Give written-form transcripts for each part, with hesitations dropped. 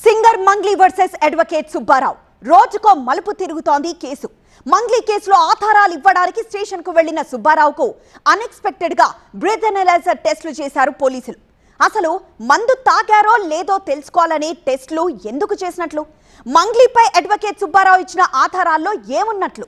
Singer Mangli versus advocate Subbarao రోజుకో మలుపు తిరుగుతోంది కేసు. మంగ్లీ కేసులో ఆధారాలు ఇవ్వడానికి స్టేషన్ కు వెళ్లిన సుబ్బారావుకు అన్ఎక్స్పెక్టెడ్ గా బ్రీత్ అనలైజర్ టెస్టులు చేశారు పోలీసులు. అసలు మందు తాగారో లేదో తెలుసుకోవాలనే టెస్టులు ఎందుకు చేసినట్లు? మంగ్లీపై అడ్వకేట్ సుబ్బారావు ఇచ్చిన ఆధారాల్లో ఏమున్నట్లు?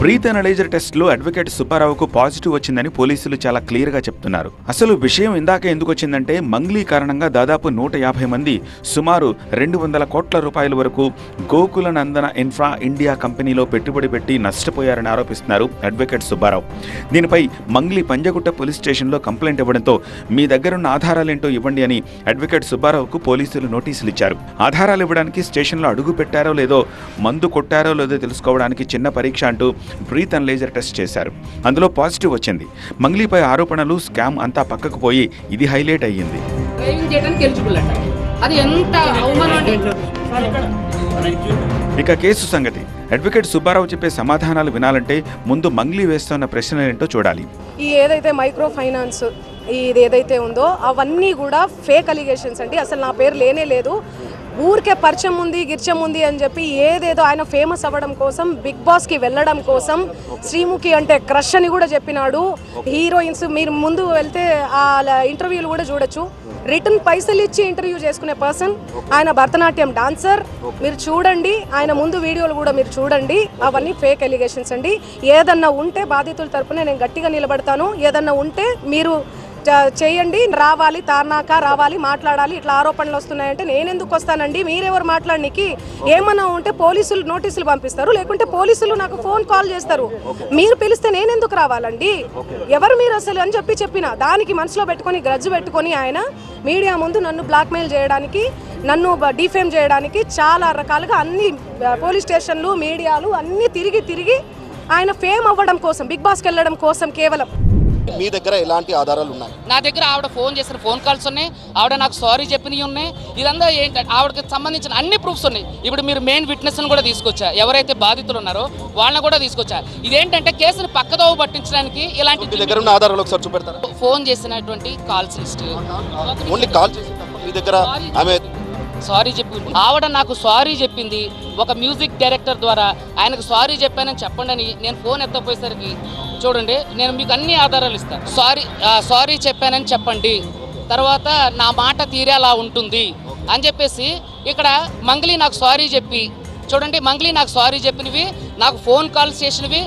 బ్రీత్ అనలైజర్ టెస్ట్లో అడ్వకేట్ సుబ్బారావుకు పాజిటివ్ వచ్చిందని పోలీసులు చాలా క్లియర్గా చెప్తున్నారు. అసలు విషయం ఇందాక ఎందుకు వచ్చిందంటే మంగ్లీ కారణంగా దాదాపు 150 మంది సుమారు 200 కోట్ల రూపాయల వరకు గోకుల నందన ఇన్ఫ్రా ఇండియా కంపెనీలో పెట్టుబడి పెట్టి నష్టపోయారని ఆరోపిస్తున్నారు అడ్వకేట్ సుబ్బారావు. దీనిపై మంగ్లీ పంజగుట్ట పోలీస్ స్టేషన్లో కంప్లైంట్ ఇవ్వడంతో మీ దగ్గరున్న ఆధారాలేంటో ఇవ్వండి అని అడ్వకేట్ సుబ్బారావుకు పోలీసులు నోటీసులు ఇచ్చారు. ఆధారాలు ఇవ్వడానికి స్టేషన్లో అడుగు పెట్టారో లేదో, మందు కొట్టారో లేదో తెలుసుకోవడానికి చిన్న పరీక్ష అంటూ బ్రీత్ అనలైజర్ టెస్ట్ చేశారు. అందులో పాజిటివ్ వచ్చింది. మంగ్లీపై ఆరోపణలు, స్కామ్ అంతా పక్కకు పోయి ఇది హైలైట్ అయ్యింది. ఇక కేసు సంగతి. అడ్వకేట్ సుబ్బారావు చెప్పే సమాధానాలు వినాలంటే ముందు మంగ్లీ వేస్తున్న ప్రశ్నలేంటో చూడాలి. ఈ ఏదైతే మైక్రో ఫైనాన్స్ ఇది ఏదైతే ఉందో అవన్నీ కూడా ఫేక్ అలిగేషన్స్ అండి. అసలు నా పేరు లేనే లేదు. ఊరికే పరిచయం ఉంది, గిర్చం ఉంది అని చెప్పి ఏదేదో ఆయన ఫేమస్ అవ్వడం కోసం, బిగ్ బాస్కి వెళ్ళడం కోసం శ్రీముఖి అంటే క్రష్ అని కూడా చెప్పినాడు. హీరోయిన్స్ మీరు ముందు వెళ్తే ఆ ఇంటర్వ్యూలు కూడా చూడొచ్చు. రిటర్న్ పైసలు ఇచ్చి ఇంటర్వ్యూ చేసుకునే పర్సన్. ఆయన భరతనాట్యం డాన్సర్. మీరు చూడండి, ఆయన ముందు వీడియోలు కూడా మీరు చూడండి. అవన్నీ ఫేక్ ఎలిగేషన్స్ అండి. ఏదన్నా ఉంటే బాధితుల తరపున నేను గట్టిగా నిలబడతాను. ఏదన్నా ఉంటే మీరు చేయండి, రావాలి, తార్నాక రావాలి, మాట్లాడాలి. ఇట్లా ఆరోపణలు వస్తున్నాయంటే నేను ఎందుకు వస్తానండి? మీరెవరు మాట్లాడడానికి? ఏమన్నా ఉంటే పోలీసులు నోటీసులు పంపిస్తారు, లేకుంటే పోలీసులు నాకు ఫోన్ కాల్ చేస్తారు. మీరు పిలిస్తే నేను ఎందుకు రావాలండి? ఎవరు మీరు అసలు అని చెప్పిన దానికి మనసులో పెట్టుకొని గ్రడ్జ్ పెట్టుకొని ఆయన మీడియా ముందు నన్ను బ్లాక్మెయిల్ చేయడానికి, నన్ను డిఫేమ్ చేయడానికి చాలా రకాలుగా అన్ని పోలీస్ స్టేషన్లు, మీడియాలు అన్నీ తిరిగి ఆయన ఫేమ్ అవ్వడం కోసం, బిగ్ బాస్కి వెళ్ళడం కోసం కేవలం. మీ దగ్గర ఎలాంటి ఆధారాలు ఉన్నాయి? నా దగ్గర ఆవిడ ఫోన్ చేసిన ఫోన్ కాల్స్ ఉన్నాయి, ఆవిడ నాకు సారీ చెప్పినవి ఉన్నాయి. ఇదంతా ఏంటంటే ఆవిడకి సంబంధించిన అన్ని ప్రూఫ్స్ ఉన్నాయి. ఇప్పుడు మీరు మెయిన్ విట్నెస్ని కూడా తీసుకొచ్చా, ఎవరైతే బాధితులు ఉన్నారో వాళ్ళని కూడా తీసుకొచ్చా. ఇదేంటంటే కేసును పక్కదోవ పట్టించడానికి ఇలాంటి దగ్గర ఉన్న ఆధారాలు ఒకసారి చూపెడతారా? ఫోన్ చేసినటువంటి కాల్స్ లిస్ట్, ఓన్లీ కాల్ చేసి మీ దగ్గర ఆమె సారీ చెప్పి ఆవిడ నాకు సారీ చెప్పింది. ఒక మ్యూజిక్ డైరెక్టర్ ద్వారా ఆయనకు సారీ చెప్పానని చెప్పండి అని నేను ఫోన్ ఎత్తపోయేసరికి చూడండి, నేను మీకు అన్ని ఆధారాలు ఇస్తాను. సారీ చెప్పానని చెప్పండి, తర్వాత నా మాట తీరేలా ఉంటుంది అని చెప్పేసి ఇక్కడ మంగ్లీ నాకు సారీ చెప్పి చూడండి, మంగ్లీ నాకు సారీ చెప్పినవి, నాకు ఫోన్ కాల్స్ చేసినవి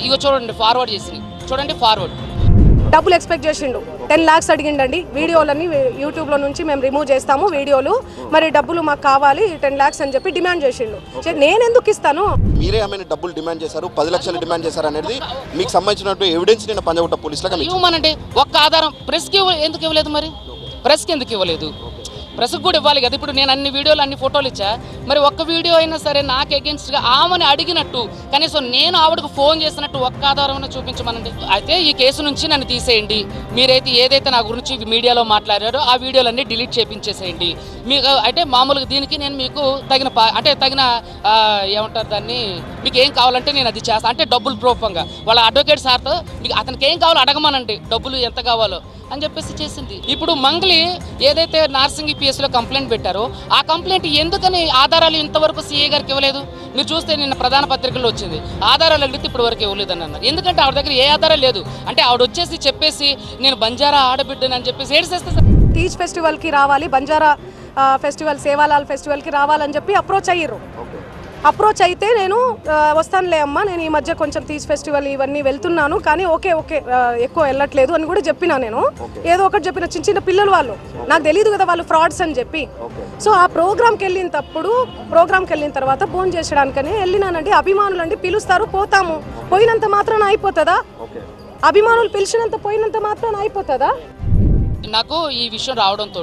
ఇగో చూడండి, ఫార్వర్డ్ చేసినవి చూడండి, ఫార్వర్డ్. డబ్బులు ఎక్స్పెక్ట్ చేసిండు. 10 lakhs అడిగిండండి. వీడియోలన్నీ యూట్యూబ్లో నుంచి మేము రిమూవ్ చేస్తాము వీడియోలు, మరి డబ్బులు మాకు కావాలి 10 lakhs అని చెప్పి డిమాండ్ చేసిండు. నేను ఎందుకు ఇస్తాను? మీరే ఆమెను డబ్బులు డిమాండ్ చేశారు, 10 లక్షలు డిమాండ్ చేశారు అనేది మీకు సంబంధించినట్టు ఎవిడెన్స్ నేను పంజగుట్ట పోలీసులకు ఇవ్వమనండి. ఒక్క ఆధారం ప్రెస్కి ఎందుకు ఇవ్వలేదు? మరి ప్రెస్కి ఎందుకు ఇవ్వలేదు? ప్రెస్కి కూడా ఇవ్వాలి కదా. ఇప్పుడు నేను అన్ని వీడియోలు, అన్ని ఫోటోలు ఇచ్చా, మరి ఒక్క వీడియో అయినా సరే నాకు అగేన్స్ట్గా ఆమెను అడిగినట్టు, కనీసం నేను ఆవిడకు ఫోన్ చేసినట్టు ఒక్క ఆధారం చూపించమనండి. అయితే ఈ కేసు నుంచి నన్ను తీసేయండి. మీరైతే ఏదైతే నా గురించి మీడియాలో మాట్లాడారో ఆ వీడియోలన్నీ డిలీట్ చేయించేసేయండి. మీకు అంటే మామూలుగా దీనికి నేను మీకు తగిన ఏమంటారు దాన్ని, మీకు ఏం కావాలంటే నేను అది చేస్తాను. అంటే డబ్బులు ప్రూఫంగా వాళ్ళ అడ్వకేట్ సార్తో మీకు అతనికి ఏం కావాలో అడగమనండి, డబ్బులు ఎంత కావాలో అని చెప్పేసి చేసింది. ఇప్పుడు మంగ్లీ ఏదైతే నార్సింగి పిఎస్లో కంప్లైంట్ పెట్టారో ఆ కంప్లైంట్ ఎందుకని ఆధారాలు ఇంతవరకు సీఏ గారికి ఇవ్వలేదు? మీరు చూస్తే నిన్న ప్రధాన పత్రికల్లో వచ్చింది, ఆధారాలు అడిగితే ఇప్పటి వరకు ఇవ్వలేదని అన్నారు. ఎందుకంటే ఆవిడ దగ్గర ఏ ఆధారం లేదు. అంటే ఆవిడ వచ్చేసి చెప్పేసి నేను బంజారా ఆడబిడ్డని అని చెప్పేసి ఏడ్చేస్తే తీజ్ ఫెస్టివల్కి రావాలి, బంజారా ఫెస్టివల్, సేవాలాల్ ఫెస్టివల్కి రావాలని చెప్పి అప్రోచ్ అయితే నేను వస్తానులే అమ్మా, నేను ఈ మధ్య కొంచెం తీజ్ ఫెస్టివల్ ఇవన్నీ వెళ్తున్నాను, కానీ ఓకే ఎక్కువ వెళ్ళట్లేదు అని కూడా చెప్పినా. నేను ఏదో ఒకటి చెప్పిన, చిన్న పిల్లలు వాళ్ళు, నాకు తెలియదు కదా వాళ్ళు ఫ్రాడ్స్ అని చెప్పి. సో ఆ ప్రోగ్రామ్కి వెళ్ళిన తర్వాత ఫోన్ చేసడానికని వెళ్ళినానండి. అభిమానులు అండి పిలుస్తారు, పోతాము. పోయినంత మాత్రాన అయిపోతుందా? అభిమానులు పిలిచినంత పోయినంత మాత్రాన అయిపోతుందా? నాకు ఈ విషయం రావడంతో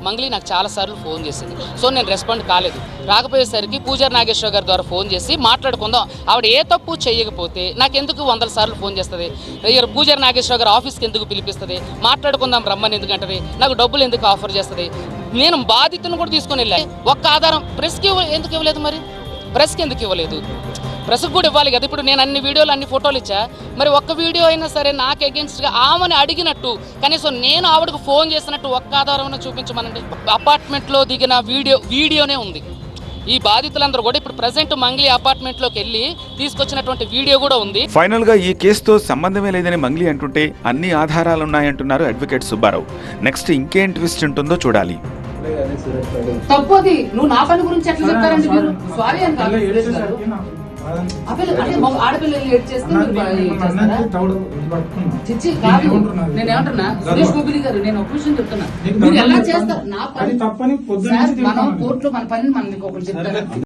మంగ్లీ నాకు చాలాసార్లు ఫోన్ చేసింది. సో నేను రెస్పాండ్ కాలేదు. రాకపోయేసరికి పూజారి నాగేశ్వర గారి ద్వారా ఫోన్ చేసి మాట్లాడుకుందాం, ఆవిడ ఏ తప్పు చేయకపోతే నాకెందుకు 100 సార్లు ఫోన్ చేస్తుంది, పూజారి నాగేశ్వర గారు ఆఫీస్కి ఎందుకు పిలిపిస్తుంది, మాట్లాడుకుందాం రమ్మని ఎందుకంటది, నాకు డబ్బులు ఎందుకు ఆఫర్ చేస్తుంది. నేను బాధితులను కూడా తీసుకొని వెళ్ళా. ఒక్క ఆధారం ప్రెస్కి ఎందుకు ఇవ్వలేదు? మరి ప్రెస్కి ఎందుకు ఇవ్వలేదు? ప్రెస్కి కూడా ఇవ్వాలి కదా. ఇప్పుడు నేను అన్ని వీడియోలు అన్ని ఫోటోలు ఇచ్చా, మరి ఒక్క వీడియో అయినా సరే నాకు అగెన్స్ట్గా ఆమెని అడిగినట్టు, కనీసం నేను ఆవిడకు ఫోన్ చేసినట్టు ఒక్క ఆధారం చూపించమనండి. అపార్ట్మెంట్లో దిగిన వీడియోనే ఉంది. ఈ బాధితులందరూ కూడా ఇప్పుడు ప్రజెంట్ మంగ్లీ అపార్ట్మెంట్లోకి వెళ్ళి తీసుకొచ్చినటువంటి వీడియో కూడా ఉంది. ఫైనల్ గా ఈ కేసుతో సంబంధమే లేదని మంగ్లీ అంటుంటే అన్ని ఆధారాలున్నాయంటున్నారు అడ్వకేట్ సుబ్బారావు. నెక్స్ట్ ఇంకేం ట్విస్ట్ ఉంటుందో చూడాలి. తప్పది. నువ్వు నా పని గురించి ఎట్లా చెప్తారండి మీరు? సారీ అని కాదు, ఆడపిల్లలు ఏడ్ చేస్తే చిచ్చి కాదు. నేను ఏమంటున్నా, సురేష్ గోపిని గారు, నేను ఒక విషయం చెప్తున్నా, మీరు ఎలా చేస్తారు నా పని? మనం కోర్టులో మన పని మనం ఒకటి చెప్తాను.